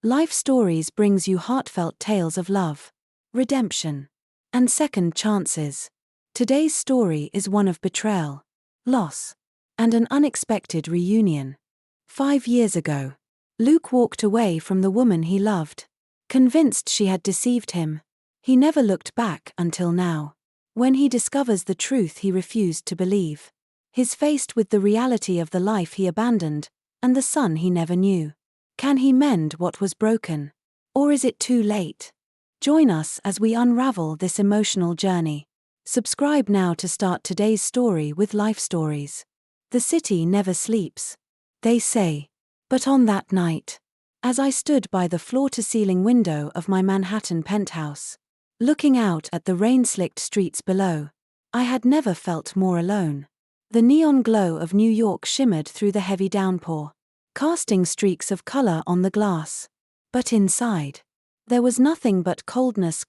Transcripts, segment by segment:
Life Stories brings you heartfelt tales of love, redemption, and second chances. Today's story is one of betrayal, loss, and an unexpected reunion. 5 years ago, Luke walked away from the woman he loved, convinced she had deceived him. He never looked back until now, when he discovers the truth he refused to believe. He's faced with the reality of the life he abandoned, and the son he never knew. Can he mend what was broken? Or is it too late? Join us as we unravel this emotional journey. Subscribe now to start today's story with Life Stories. The city never sleeps, they say. But on that night, as I stood by the floor-to-ceiling window of my Manhattan penthouse, looking out at the rain-slicked streets below, I had never felt more alone. The neon glow of New York shimmered through the heavy downpour, casting streaks of color on the glass. But inside, there was nothing but coldness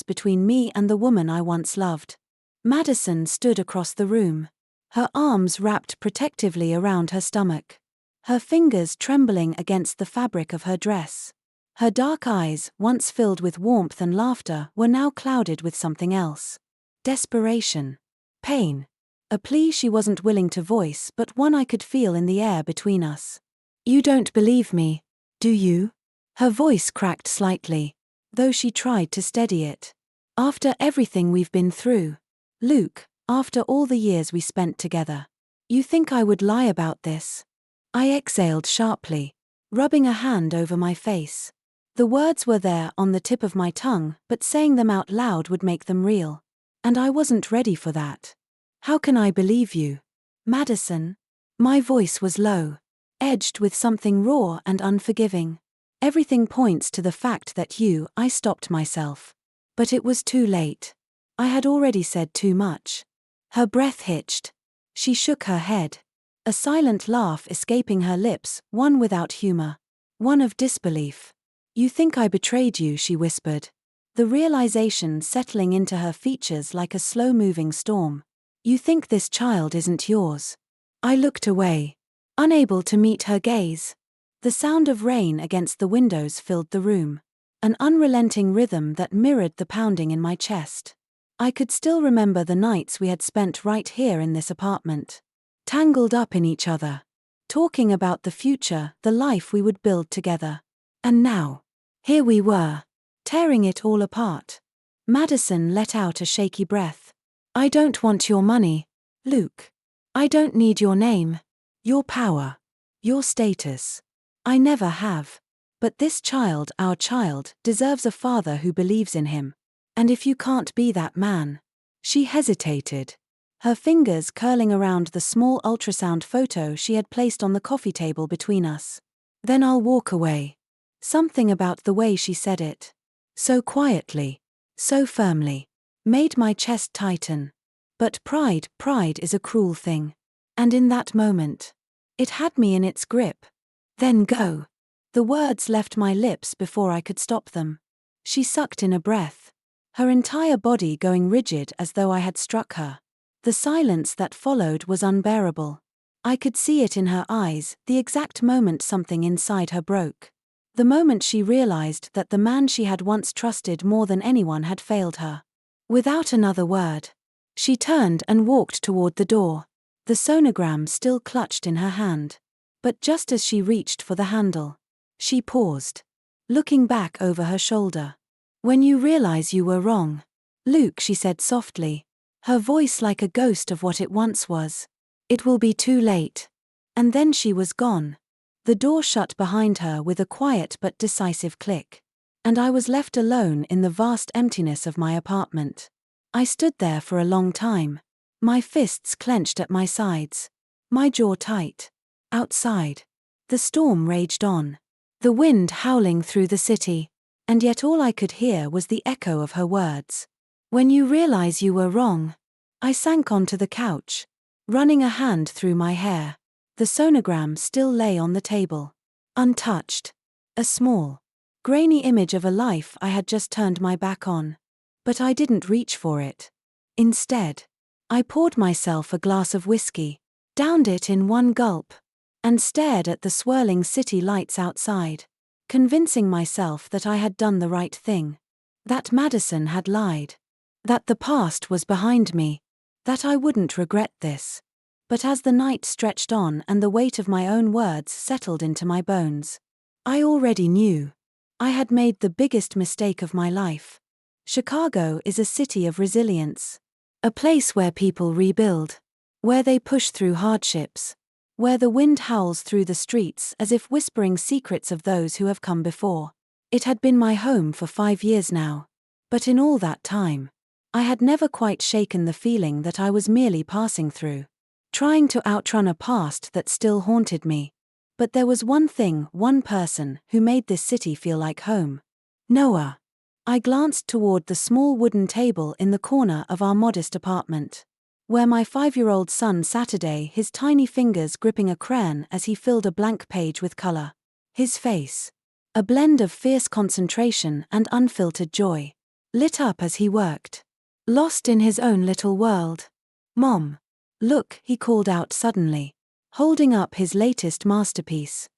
between me and the woman I once loved. Madison stood across the room, her arms wrapped protectively around her stomach, her fingers trembling against the fabric of her dress. Her dark eyes, once filled with warmth and laughter, were now clouded with something else. Desperation. Pain. A plea she wasn't willing to voice, but one I could feel in the air between us. "You don't believe me, do you?" Her voice cracked slightly, though she tried to steady it. "After everything we've been through, Luke, after all the years we spent together, you think I would lie about this?" I exhaled sharply, rubbing a hand over my face. The words were there on the tip of my tongue, but saying them out loud would make them real. And I wasn't ready for that. "How can I believe you, Madison?" My voice was low, edged with something raw and unforgiving. "Everything points to the fact that I stopped myself. But it was too late. I had already said too much." Her breath hitched. She shook her head, a silent laugh escaping her lips, one without humor, one of disbelief. "You think I betrayed you," she whispered, the realization settling into her features like a slow-moving storm. "You think this child isn't yours." I looked away, unable to meet her gaze. The sound of rain against the windows filled the room, an unrelenting rhythm that mirrored the pounding in my chest. I could still remember the nights we had spent right here in this apartment, tangled up in each other, talking about the future, the life we would build together. And now, here we were, tearing it all apart. Madison let out a shaky breath. "I don't want your money, Luke. I don't need your name, your power, your status. I never have. But this child, our child, deserves a father who believes in him. And if you can't be that man..." She hesitated, her fingers curling around the small ultrasound photo she had placed on the coffee table between us. "Then I'll walk away." Something about the way she said it, so quietly, so firmly, made my chest tighten. But pride is a cruel thing. And in that moment, it had me in its grip. "Then go." The words left my lips before I could stop them. She sucked in a breath, her entire body going rigid as though I had struck her. The silence that followed was unbearable. I could see it in her eyes, the exact moment something inside her broke. The moment she realized that the man she had once trusted more than anyone had failed her. Without another word, she turned and walked toward the door, the sonogram still clutched in her hand. But just as she reached for the handle, she paused, looking back over her shoulder. "When you realize you were wrong, Luke," she said softly, her voice like a ghost of what it once was, "it will be too late." And then she was gone. The door shut behind her with a quiet but decisive click, and I was left alone in the vast emptiness of my apartment. I stood there for a long time, my fists clenched at my sides, my jaw tight. Outside, the storm raged on, the wind howling through the city, and yet all I could hear was the echo of her words. "When you realize you were wrong." I sank onto the couch, running a hand through my hair. The sonogram still lay on the table, untouched, a small, grainy image of a life I had just turned my back on. But I didn't reach for it. Instead, I poured myself a glass of whiskey, downed it in one gulp, and stared at the swirling city lights outside. convincing myself that I had done the right thing. That Madison had lied. That the past was behind me. That I wouldn't regret this. But as the night stretched on and the weight of my own words settled into my bones, I already knew. I had made the biggest mistake of my life. Chicago is a city of resilience. A place where people rebuild. Where they push through hardships. Where the wind howls through the streets as if whispering secrets of those who have come before. It had been my home for 5 years now. But in all that time, I had never quite shaken the feeling that I was merely passing through. Trying to outrun a past that still haunted me. But there was one thing, one person, who made this city feel like home. Noah. I glanced toward the small wooden table in the corner of our modest apartment, where my 5-year-old son sat today, his tiny fingers gripping a crayon as he filled a blank page with color. His face, a blend of fierce concentration and unfiltered joy, lit up as he worked, lost in his own little world. "Mom, look," he called out suddenly, holding up his latest masterpiece.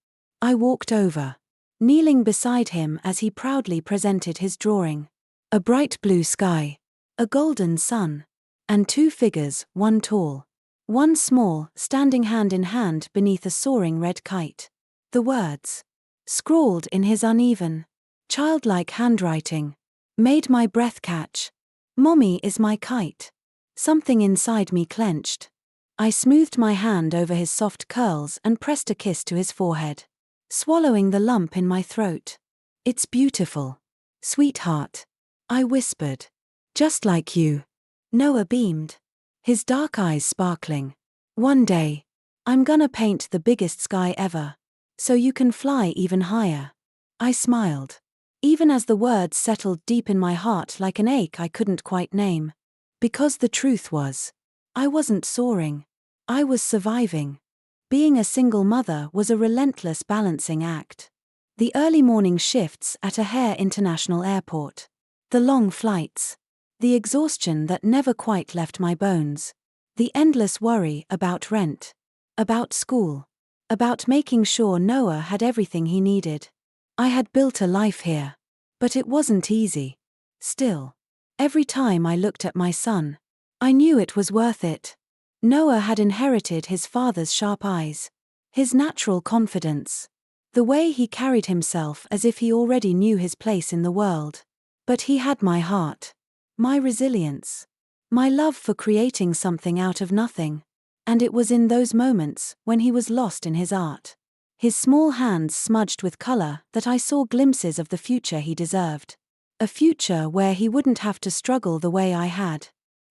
I walked over, kneeling beside him as he proudly presented his drawing. A bright blue sky, a golden sun, and 2 figures, one tall, one small, standing hand in hand beneath a soaring red kite. The words, scrawled in his uneven, childlike handwriting, made my breath catch. "Mommy is my kite." Something inside me clenched. I smoothed my hand over his soft curls and pressed a kiss to his forehead, swallowing the lump in my throat. "It's beautiful, sweetheart," I whispered. "Just like you." Noah beamed, his dark eyes sparkling. "One day, I'm gonna paint the biggest sky ever, so you can fly even higher." I smiled, even as the words settled deep in my heart like an ache I couldn't quite name. Because the truth was, I wasn't soaring. I was surviving. Being a single mother was a relentless balancing act. The early morning shifts at O'Hare International Airport. The long flights. The exhaustion that never quite left my bones. The endless worry about rent. About school. About making sure Noah had everything he needed. I had built a life here. But it wasn't easy. Still, every time I looked at my son, I knew it was worth it. Noah had inherited his father's sharp eyes, his natural confidence, the way he carried himself as if he already knew his place in the world. But he had my heart, my resilience, my love for creating something out of nothing. And it was in those moments, when he was lost in his art, his small hands smudged with color, that I saw glimpses of the future he deserved. A future where he wouldn't have to struggle the way I had.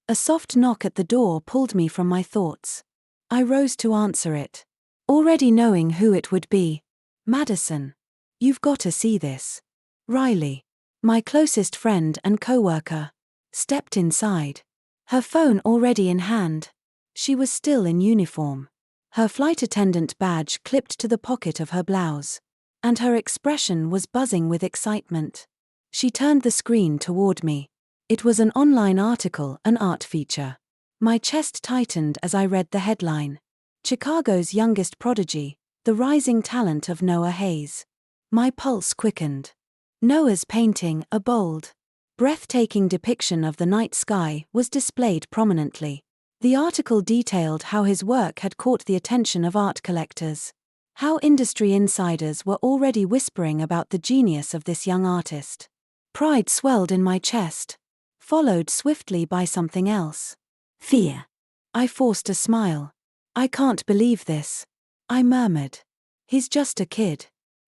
A soft knock at the door pulled me from my thoughts. I rose to answer it, already knowing who it would be. "Madison. You've got to see this." Riley, my closest friend and co-worker, stepped inside, her phone already in hand. She was still in uniform, her flight attendant badge clipped to the pocket of her blouse, and her expression was buzzing with excitement. She turned the screen toward me. It was an online article, an art feature. My chest tightened as I read the headline. "Chicago's youngest prodigy, the rising talent of Noah Hayes." My pulse quickened. Noah's painting, a bold, breathtaking depiction of the night sky, was displayed prominently. The article detailed how his work had caught the attention of art collectors. How industry insiders were already whispering about the genius of this young artist. Pride swelled in my chest, followed swiftly by something else. Fear. I forced a smile. "I can't believe this," I murmured. "He's just a kid.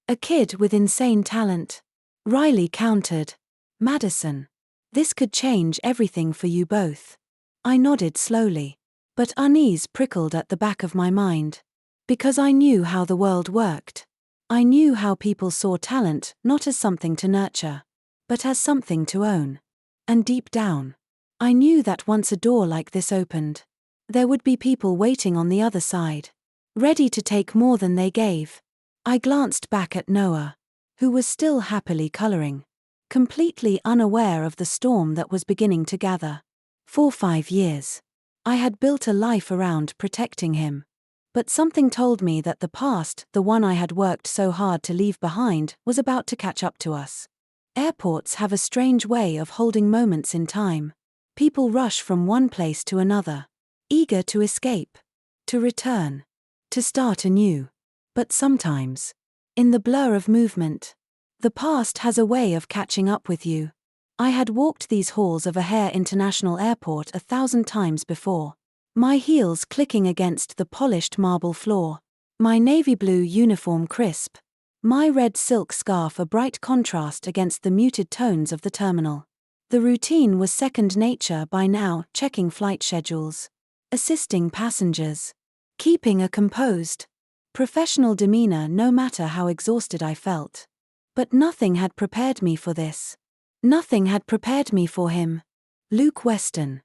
A kid with insane talent." Riley countered. "Madison, this could change everything for you both." I nodded slowly, but unease prickled at the back of my mind. Because I knew how the world worked. I knew how people saw talent not as something to nurture, but as something to own. And deep down, I knew that once a door like this opened, there would be people waiting on the other side, ready to take more than they gave. I glanced back at Noah, who was still happily coloring, completely unaware of the storm that was beginning to gather. For 5 years, I had built a life around protecting him. But something told me that the past, the one I had worked so hard to leave behind, was about to catch up to us. Airports have a strange way of holding moments in time. People rush from one place to another, eager to escape, to return, to start anew. But sometimes, in the blur of movement, the past has a way of catching up with you. I had walked these halls of O'Hare International Airport 1,000 times before, my heels clicking against the polished marble floor, my navy blue uniform crisp, my red silk scarf a bright contrast against the muted tones of the terminal. The routine was second nature by now, checking flight schedules, assisting passengers, keeping a composed, professional demeanor no matter how exhausted I felt. But nothing had prepared me for this. Nothing had prepared me for him. Luke Weston.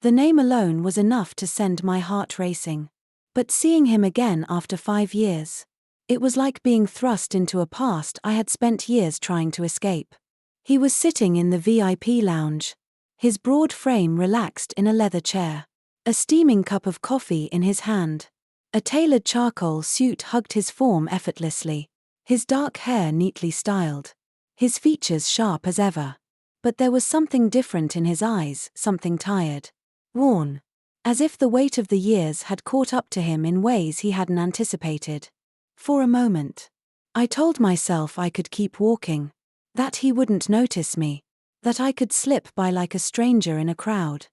The name alone was enough to send my heart racing. But seeing him again after 5 years, it was like being thrust into a past I had spent years trying to escape. He was sitting in the VIP lounge, his broad frame relaxed in a leather chair, a steaming cup of coffee in his hand. A tailored charcoal suit hugged his form effortlessly, his dark hair neatly styled, his features sharp as ever. But there was something different in his eyes, something tired, worn, as if the weight of the years had caught up to him in ways he hadn't anticipated. For a moment, I told myself I could keep walking, that he wouldn't notice me, that I could slip by like a stranger in a crowd.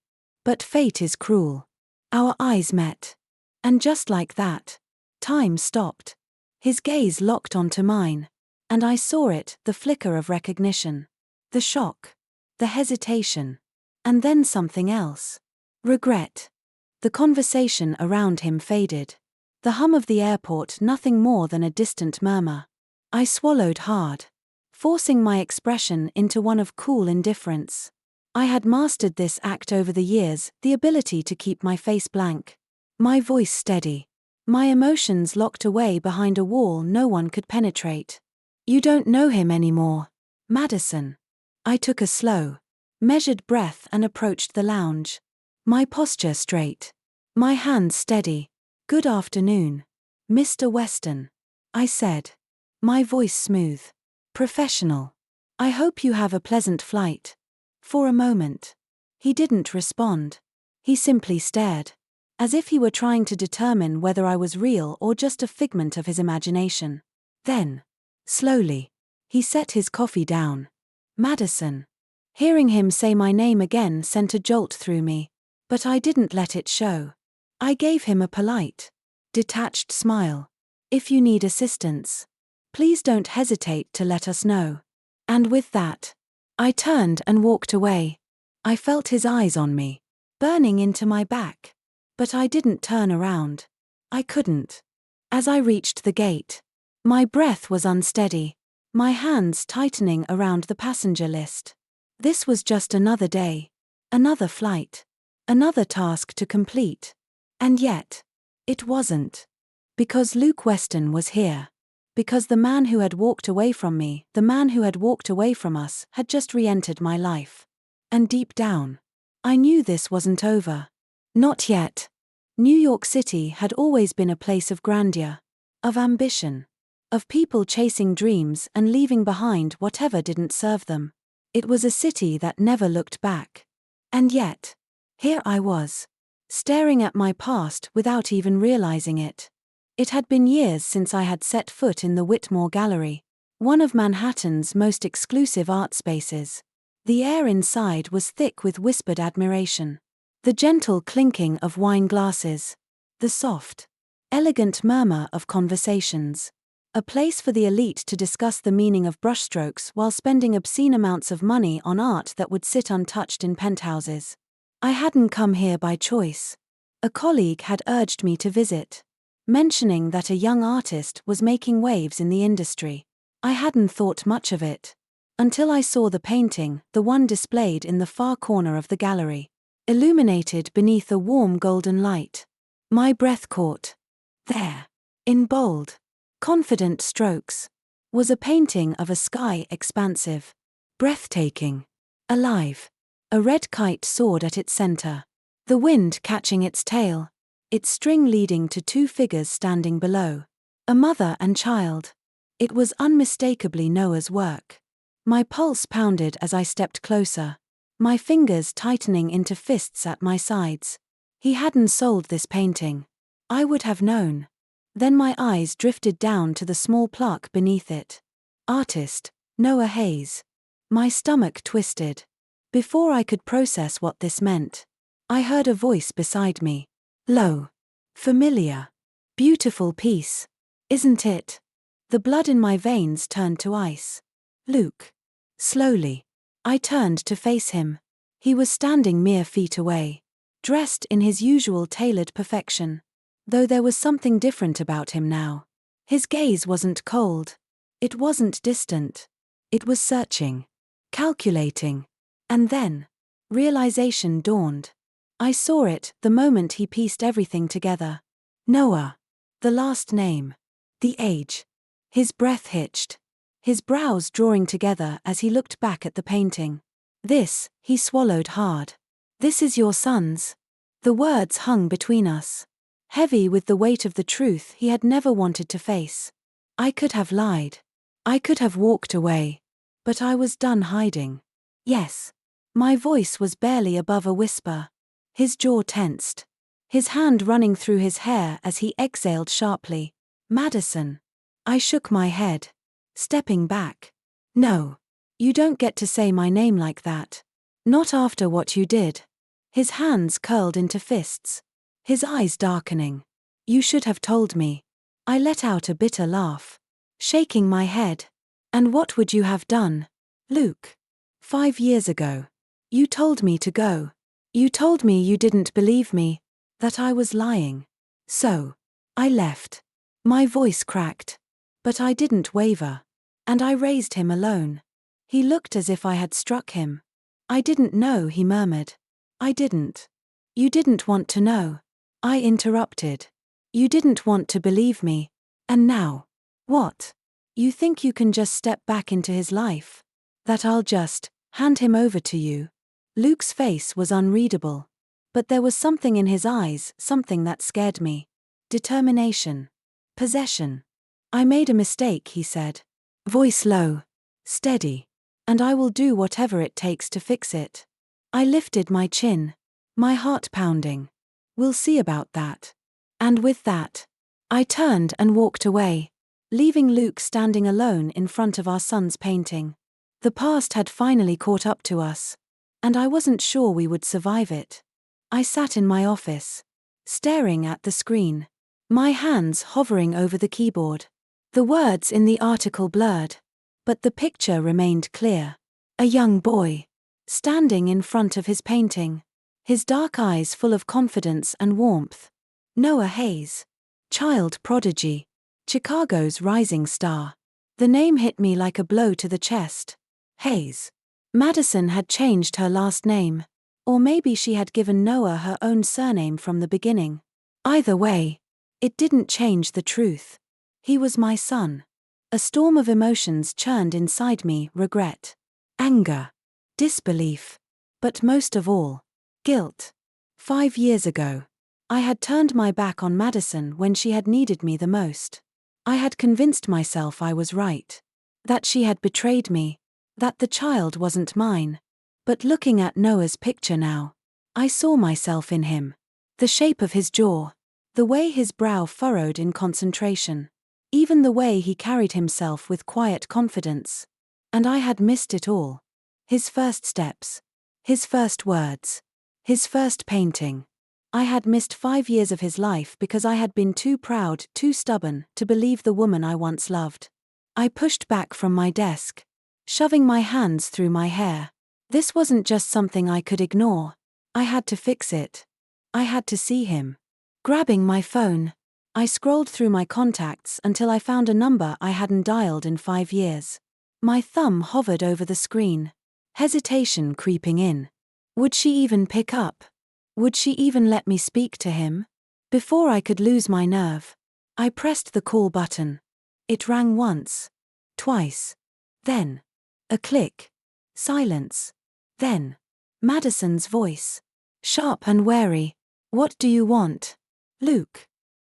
But fate is cruel. Our eyes met. And just like that, time stopped. His gaze locked onto mine, and I saw it, the flicker of recognition, the shock, the hesitation, and then something else. Regret. The conversation around him faded. The hum of the airport nothing more than a distant murmur. I swallowed hard, forcing my expression into one of cool indifference. I had mastered this act over the years, the ability to keep my face blank, my voice steady, my emotions locked away behind a wall no one could penetrate. You don't know him anymore, Madison. I took a slow, measured breath and approached the lounge. My posture straight, my hands steady. Good afternoon, Mr. Weston, I said, my voice smooth, professional. I hope you have a pleasant flight. For a moment, he didn't respond. He simply stared, as if he were trying to determine whether I was real or just a figment of his imagination. Then, slowly, he set his coffee down. Madison. Hearing him say my name again sent a jolt through me, but I didn't let it show. I gave him a polite, detached smile. If you need assistance, please don't hesitate to let us know. And with that, I turned and walked away. I felt his eyes on me, burning into my back. But I didn't turn around. I couldn't. As I reached the gate, my breath was unsteady, my hands tightening around the passenger list. This was just another day, another flight, another task to complete. And yet, it wasn't. Because Luke Weston was here. Because the man who had walked away from me, the man who had walked away from us, had just re-entered my life. And deep down, I knew this wasn't over. Not yet. New York City had always been a place of grandeur, of ambition, of people chasing dreams and leaving behind whatever didn't serve them. It was a city that never looked back. And yet, here I was, staring at my past without even realizing it. It had been years since I had set foot in the Whitmore Gallery, one of Manhattan's most exclusive art spaces. The air inside was thick with whispered admiration. The gentle clinking of wine glasses. The soft, elegant murmur of conversations. A place for the elite to discuss the meaning of brushstrokes while spending obscene amounts of money on art that would sit untouched in penthouses. I hadn't come here by choice. A colleague had urged me to visit, mentioning that a young artist was making waves in the industry. I hadn't thought much of it, until I saw the painting, the one displayed in the far corner of the gallery, illuminated beneath a warm golden light. My breath caught. There, in bold, confident strokes, was a painting of a sky expansive, breathtaking, alive. A red kite soared at its center, the wind catching its tail. its string leading to two figures standing below. A mother and child. It was unmistakably Noah's work. My pulse pounded as I stepped closer, my fingers tightening into fists at my sides. He hadn't sold this painting. I would have known. Then my eyes drifted down to the small plaque beneath it. Artist, Noah Hayes. My stomach twisted. Before I could process what this meant, I heard a voice beside me. Low. Familiar. Beautiful piece. Isn't it? The blood in my veins turned to ice. Luke. Slowly. I turned to face him. He was standing mere feet away, dressed in his usual tailored perfection. Though there was something different about him now. His gaze wasn't cold. It wasn't distant. It was searching. Calculating. And then, realization dawned. I saw it the moment he pieced everything together. Noah. The last name. The age. His breath hitched. His brows drawing together as he looked back at the painting. This, he swallowed hard. This is your son's. The words hung between us, heavy with the weight of the truth he had never wanted to face. I could have lied. I could have walked away. But I was done hiding. Yes. My voice was barely above a whisper. His jaw tensed. His hand running through his hair as he exhaled sharply. Madison. I shook my head, stepping back. No. You don't get to say my name like that. Not after what you did. His hands curled into fists. His eyes darkening. You should have told me. I let out a bitter laugh, shaking my head. And what would you have done, Luke? 5 years ago. You told me to go. You told me you didn't believe me, that I was lying. So, I left. My voice cracked. But I didn't waver. And I raised him alone. He looked as if I had struck him. I didn't know, he murmured. I didn't. You didn't want to know. I interrupted. You didn't want to believe me. And now? What? You think you can just step back into his life? That I'll just hand him over to you? Luke's face was unreadable. But there was something in his eyes, something that scared me. Determination. Possession. I made a mistake, he said. Voice low. Steady. And I will do whatever it takes to fix it. I lifted my chin. My heart pounding. We'll see about that. And with that, I turned and walked away, leaving Luke standing alone in front of our son's painting. The past had finally caught up to us, and I wasn't sure we would survive it. I sat in my office, staring at the screen, my hands hovering over the keyboard. The words in the article blurred, but the picture remained clear. A young boy, standing in front of his painting, his dark eyes full of confidence and warmth. Noah Hayes. Child prodigy. Chicago's rising star. The name hit me like a blow to the chest. Hayes. Madison had changed her last name. Or maybe she had given Noah her own surname from the beginning. Either way, it didn't change the truth. He was my son. A storm of emotions churned inside me, regret, anger, disbelief. But most of all, guilt. 5 years ago, I had turned my back on Madison when she had needed me the most. I had convinced myself I was right. That she had betrayed me. That the child wasn't mine. But looking at Noah's picture now, I saw myself in him. The shape of his jaw. The way his brow furrowed in concentration. Even the way he carried himself with quiet confidence. And I had missed it all. His first steps. His first words. His first painting. I had missed 5 years of his life because I had been too proud, too stubborn, to believe the woman I once loved. I pushed back from my desk, shoving my hands through my hair. This wasn't just something I could ignore. I had to fix it. I had to see him. Grabbing my phone, I scrolled through my contacts until I found a number I hadn't dialed in 5 years. My thumb hovered over the screen, hesitation creeping in. Would she even pick up? Would she even let me speak to him? Before I could lose my nerve, I pressed the call button. It rang once, twice. Then, a click. Silence. Then, Madison's voice. Sharp and wary. What do you want? Luke.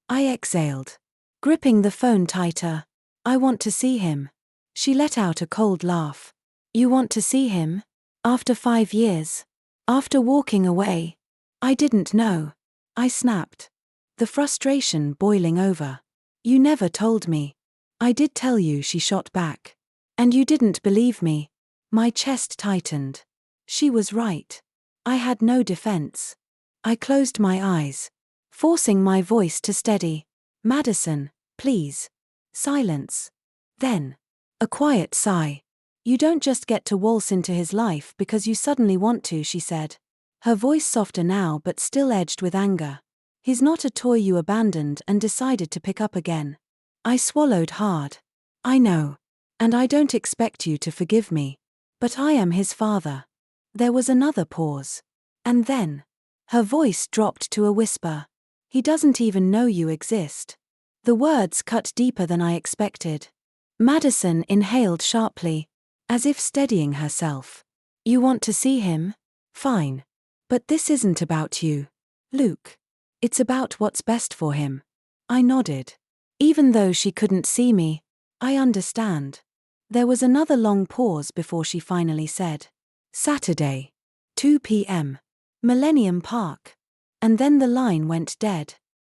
I exhaled, gripping the phone tighter. I want to see him. She let out a cold laugh. You want to see him? After 5 years? After walking away? I didn't know. I snapped, the frustration boiling over. You never told me. I did tell you, she shot back. And you didn't believe me. My chest tightened. She was right. I had no defense. I closed my eyes, forcing my voice to steady. Madison, please. Silence. Then, a quiet sigh. You don't just get to waltz into his life because you suddenly want to, she said. Her voice softer now but still edged with anger. He's not a toy you abandoned and decided to pick up again. I swallowed hard. I know. And I don't expect you to forgive me. But I am his father. There was another pause. And then, her voice dropped to a whisper. He doesn't even know you exist. The words cut deeper than I expected. Madison inhaled sharply, as if steadying herself. You want to see him? Fine. But this isn't about you, Luke. It's about what's best for him. I nodded. Even though she couldn't see me, I understand. There was another long pause before she finally said, Saturday, 2 p.m. Millennium Park. And then the line went dead.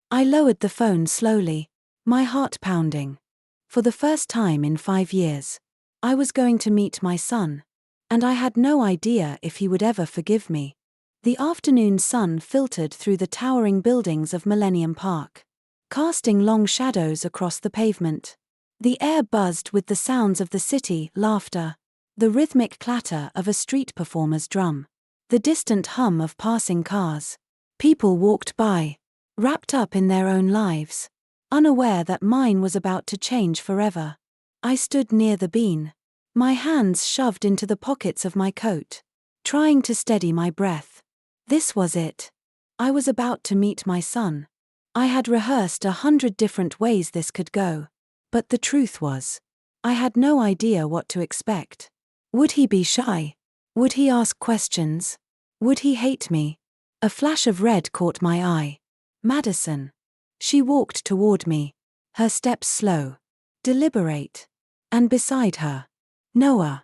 I lowered the phone slowly, my heart pounding. For the first time in 5 years, I was going to meet my son. And I had no idea if he would ever forgive me. The afternoon sun filtered through the towering buildings of Millennium Park, casting long shadows across the pavement. The air buzzed with the sounds of the city, laughter, the rhythmic clatter of a street performer's drum, the distant hum of passing cars. People walked by, wrapped up in their own lives, unaware that mine was about to change forever. I stood near the bean, my hands shoved into the pockets of my coat, trying to steady my breath. This was it. I was about to meet my son. I had rehearsed 100 different ways this could go. But the truth was, I had no idea what to expect. Would he be shy? Would he ask questions? Would he hate me? A flash of red caught my eye. Madison. She walked toward me, her steps slow, deliberate. And beside her, Noah.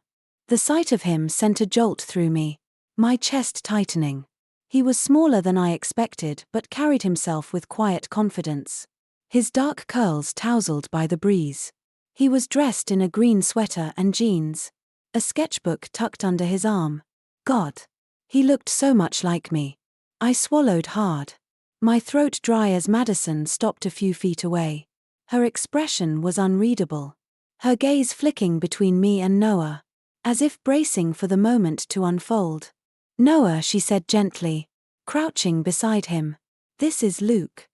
The sight of him sent a jolt through me, my chest tightening. He was smaller than I expected but carried himself with quiet confidence. His dark curls tousled by the breeze. He was dressed in a green sweater and jeans, a sketchbook tucked under his arm. God! He looked so much like me. I swallowed hard, my throat dry as Madison stopped a few feet away. Her expression was unreadable, her gaze flicking between me and Noah, as if bracing for the moment to unfold. Noah, she said gently, crouching beside him. This is Luke.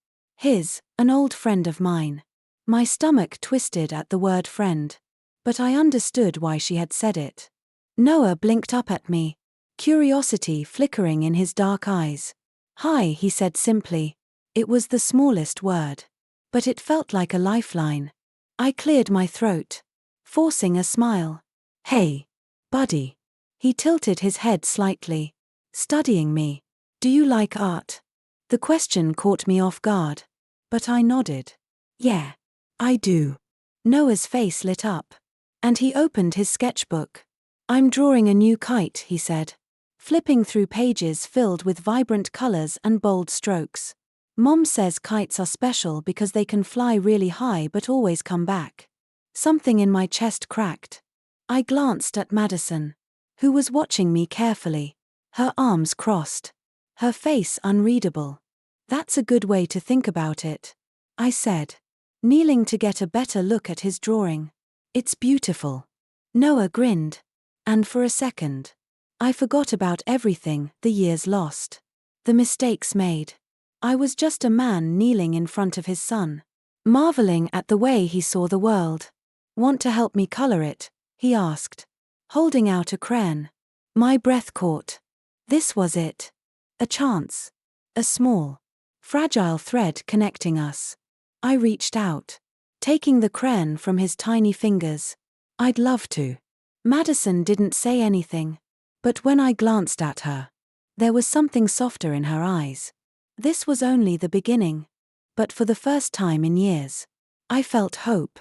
An old friend of mine. My stomach twisted at the word friend, but I understood why she had said it. Noah blinked up at me, curiosity flickering in his dark eyes. Hi, he said simply. It was the smallest word, but it felt like a lifeline. I cleared my throat, forcing a smile. Hey, buddy. He tilted his head slightly, studying me. Do you like art? The question caught me off guard, but I nodded. Yeah, I do. Noah's face lit up, and he opened his sketchbook. I'm drawing a new kite, he said, flipping through pages filled with vibrant colors and bold strokes. Mom says kites are special because they can fly really high but always come back. Something in my chest cracked. I glanced at Madison, who was watching me carefully, her arms crossed, her face unreadable. That's a good way to think about it, I said, kneeling to get a better look at his drawing. It's beautiful. Noah grinned. And for a second, I forgot about everything, the years lost, the mistakes made. I was just a man kneeling in front of his son, marveling at the way he saw the world. Want to help me color it? He asked, holding out a crayon. My breath caught. This was it. A chance. A small, fragile thread connecting us. I reached out, taking the crayon from his tiny fingers. I'd love to. Madison didn't say anything, but when I glanced at her, there was something softer in her eyes. This was only the beginning. But for the first time in years, I felt hope.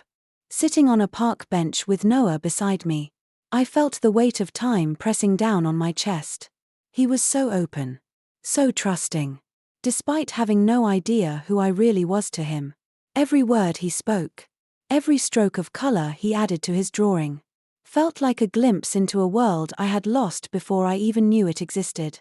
Sitting on a park bench with Noah beside me, I felt the weight of time pressing down on my chest. He was so open, so trusting. Despite having no idea who I really was to him, every word he spoke, every stroke of color he added to his drawing, felt like a glimpse into a world I had lost before I even knew it existed.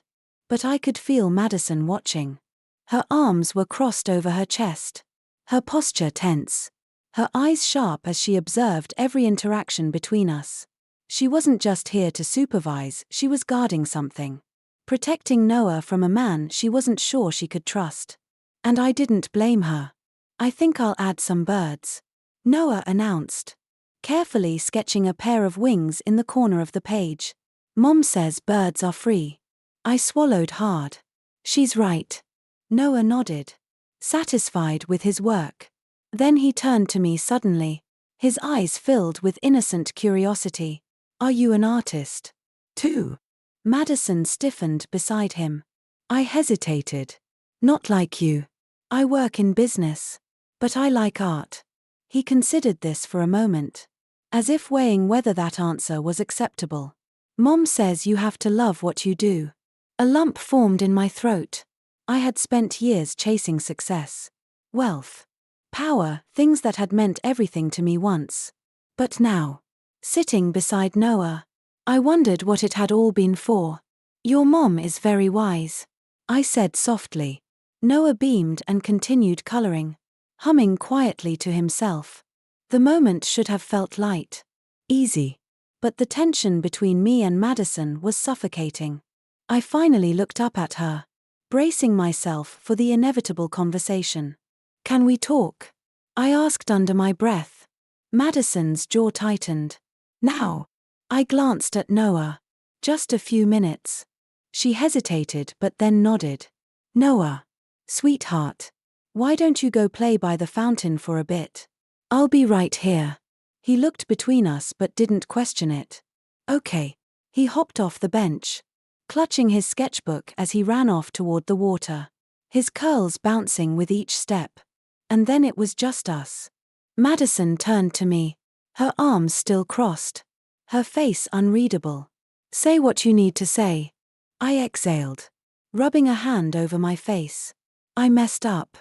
But I could feel Madison watching. Her arms were crossed over her chest, her posture tense, her eyes sharp as she observed every interaction between us. She wasn't just here to supervise, she was guarding something. Protecting Noah from a man she wasn't sure she could trust. And I didn't blame her. "I think I'll add some birds," Noah announced, carefully sketching a pair of wings in the corner of the page. "Mom says birds are free." I swallowed hard. "She's right." Noah nodded, satisfied with his work. Then he turned to me suddenly, his eyes filled with innocent curiosity. "Are you an artist, too?" Madison stiffened beside him. I hesitated. "Not like you. I work in business. But I like art." He considered this for a moment, as if weighing whether that answer was acceptable. "Mom says you have to love what you do." A lump formed in my throat. I had spent years chasing success, wealth, power, things that had meant everything to me once. But now, sitting beside Noah, I wondered what it had all been for. "Your mom is very wise," I said softly. Noah beamed and continued coloring, humming quietly to himself. The moment should have felt light, easy. But the tension between me and Madison was suffocating. I finally looked up at her, bracing myself for the inevitable conversation. "Can we talk?" I asked under my breath. Madison's jaw tightened. "Now?" I glanced at Noah. "Just a few minutes." She hesitated but then nodded. "Noah, sweetheart, why don't you go play by the fountain for a bit? I'll be right here." He looked between us but didn't question it. "Okay." He hopped off the bench, clutching his sketchbook as he ran off toward the water, his curls bouncing with each step. And then it was just us. Madison turned to me, her arms still crossed, her face unreadable. "Say what you need to say." I exhaled, rubbing a hand over my face. "I messed up,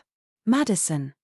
Madison."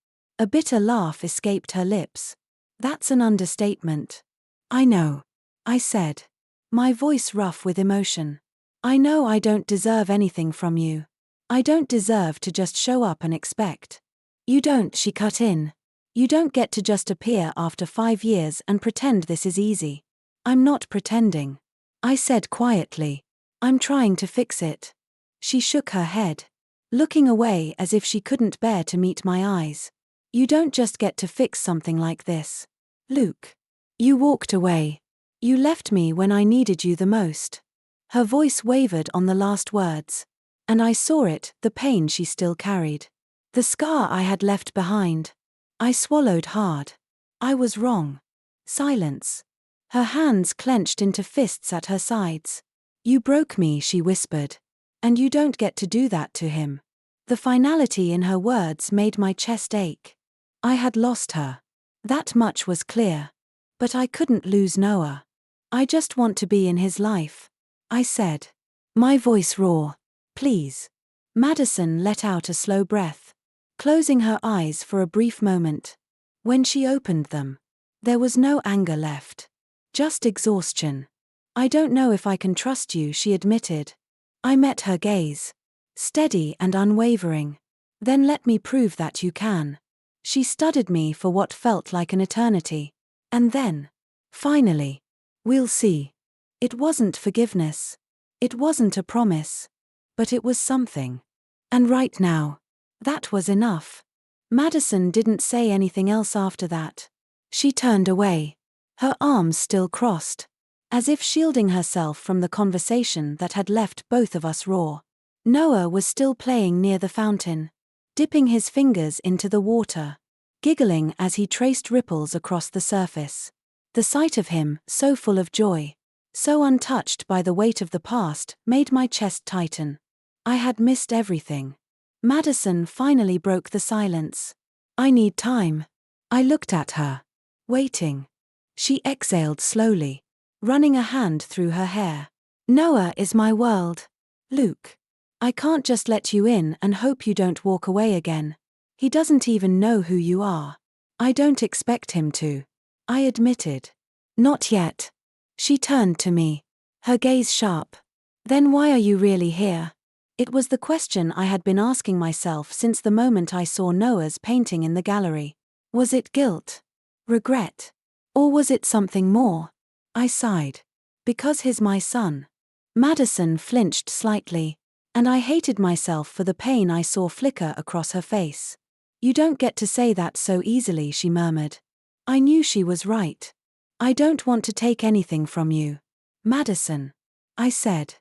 A bitter laugh escaped her lips. "That's an understatement." "I know," I said, my voice rough with emotion. "I know I don't deserve anything from you. I don't deserve to just show up and expect." "You don't," she cut in. "You don't get to just appear after 5 years and pretend this is easy." "I'm not pretending," I said quietly. "I'm trying to fix it." She shook her head, looking away as if she couldn't bear to meet my eyes. "You don't just get to fix something like this, Luke. You walked away. You left me when I needed you the most." Her voice wavered on the last words, and I saw it, the pain she still carried, the scar I had left behind. I swallowed hard. I was wrong. Silence. Her hands clenched into fists at her sides. "You broke me," she whispered. "And you don't get to do that to him." The finality in her words made my chest ache. I had lost her. That much was clear. But I couldn't lose Noah. "I just want to be in his life," I said, my voice raw. "Please." Madison let out a slow breath, closing her eyes for a brief moment. When she opened them, there was no anger left, just exhaustion. "I don't know if I can trust you," she admitted. I met her gaze, steady and unwavering. "Then let me prove that you can." She studied me for what felt like an eternity. And then, finally, "We'll see." It wasn't forgiveness. It wasn't a promise. But it was something. And right now, that was enough. Madison didn't say anything else after that. She turned away, her arms still crossed, as if shielding herself from the conversation that had left both of us raw. Noah was still playing near the fountain, dipping his fingers into the water, giggling as he traced ripples across the surface. The sight of him, so full of joy, so untouched by the weight of the past, made my chest tighten. I had missed everything. Madison finally broke the silence. I need time. I looked at her. Waiting. She exhaled slowly, running a hand through her hair. Noah is my world. Luke. I can't just let you in and hope you don't walk away again. He doesn't even know who you are. I don't expect him to. I admitted. Not yet. She turned to me, her gaze sharp. Then why are you really here? It was the question I had been asking myself since the moment I saw Noah's painting in the gallery. Was it guilt? Regret? Or was it something more? I sighed. Because he's my son. Madison flinched slightly, and I hated myself for the pain I saw flicker across her face. You don't get to say that so easily, she murmured. I knew she was right. I don't want to take anything from you, Madison, I said,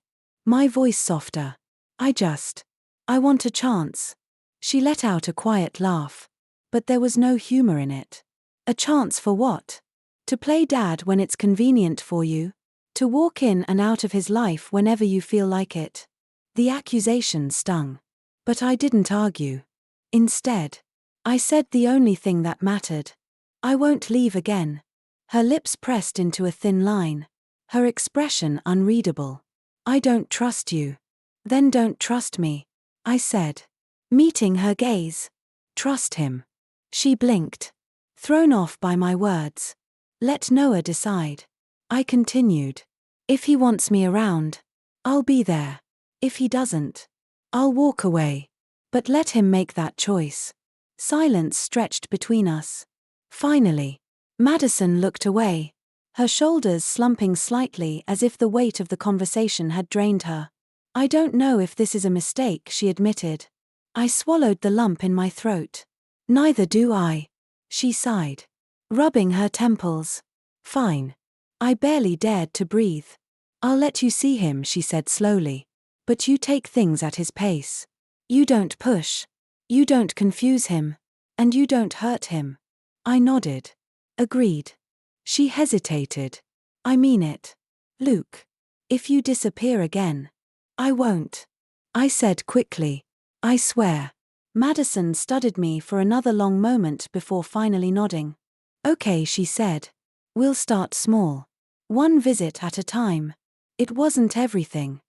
my voice softer. I want a chance. She let out a quiet laugh, but there was no humor in it. A chance for what? To play dad when it's convenient for you? To walk in and out of his life whenever you feel like it? The accusation stung. But I didn't argue. Instead, I said the only thing that mattered. I won't leave again. Her lips pressed into a thin line, her expression unreadable. I don't trust you. Then don't trust me, I said, meeting her gaze. Trust him. She blinked, thrown off by my words. Let Noah decide. I continued. If he wants me around, I'll be there. If he doesn't, I'll walk away. But let him make that choice. Silence stretched between us. Finally, Madison looked away, her shoulders slumping slightly as if the weight of the conversation had drained her. I don't know if this is a mistake, she admitted. I swallowed the lump in my throat. Neither do I, she sighed, rubbing her temples. Fine. I barely dared to breathe. I'll let you see him, she said slowly. But you take things at his pace. You don't push. You don't confuse him. And you don't hurt him. I nodded. Agreed. She hesitated. I mean it. Luke. If you disappear again. I won't. I said quickly. I swear. Madison studied me for another long moment before finally nodding. Okay, she said. We'll start small. One visit at a time. It wasn't everything.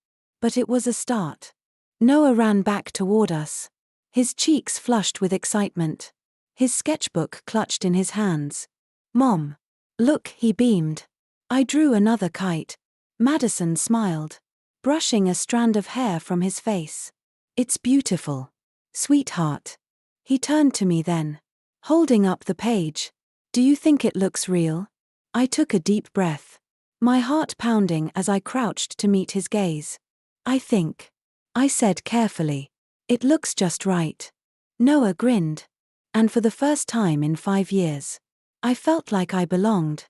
But it was a start. Noah ran back toward us. His cheeks flushed with excitement. His sketchbook clutched in his hands. Mom. Look, he beamed. I drew another kite. Madison smiled, brushing a strand of hair from his face. It's beautiful. Sweetheart. He turned to me then, holding up the page. Do you think it looks real? I took a deep breath, my heart pounding as I crouched to meet his gaze. I think, I said carefully, it looks just right. Noah grinned. And for the first time in 5 years, I felt like I belonged.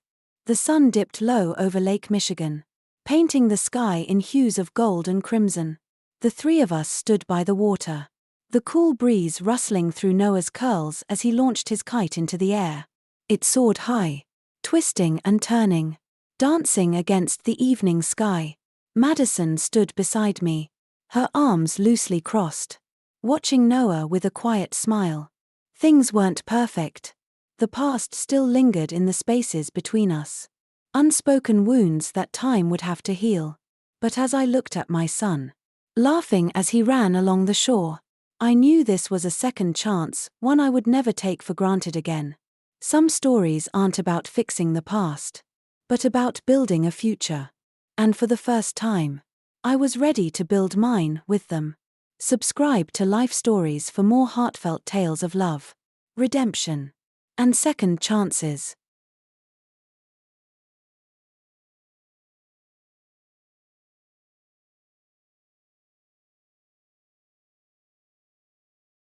The sun dipped low over Lake Michigan, painting the sky in hues of gold and crimson. The three of us stood by the water, the cool breeze rustling through Noah's curls as he launched his kite into the air. It soared high, twisting and turning, dancing against the evening sky. Madison stood beside me, her arms loosely crossed, watching Noah with a quiet smile. Things weren't perfect. The past still lingered in the spaces between us. Unspoken wounds that time would have to heal. But as I looked at my son, laughing as he ran along the shore, I knew this was a second chance, one I would never take for granted again. Some stories aren't about fixing the past, but about building a future. And for the first time, I was ready to build mine with them. Subscribe to Life Stories for more heartfelt tales of love, redemption, and second chances.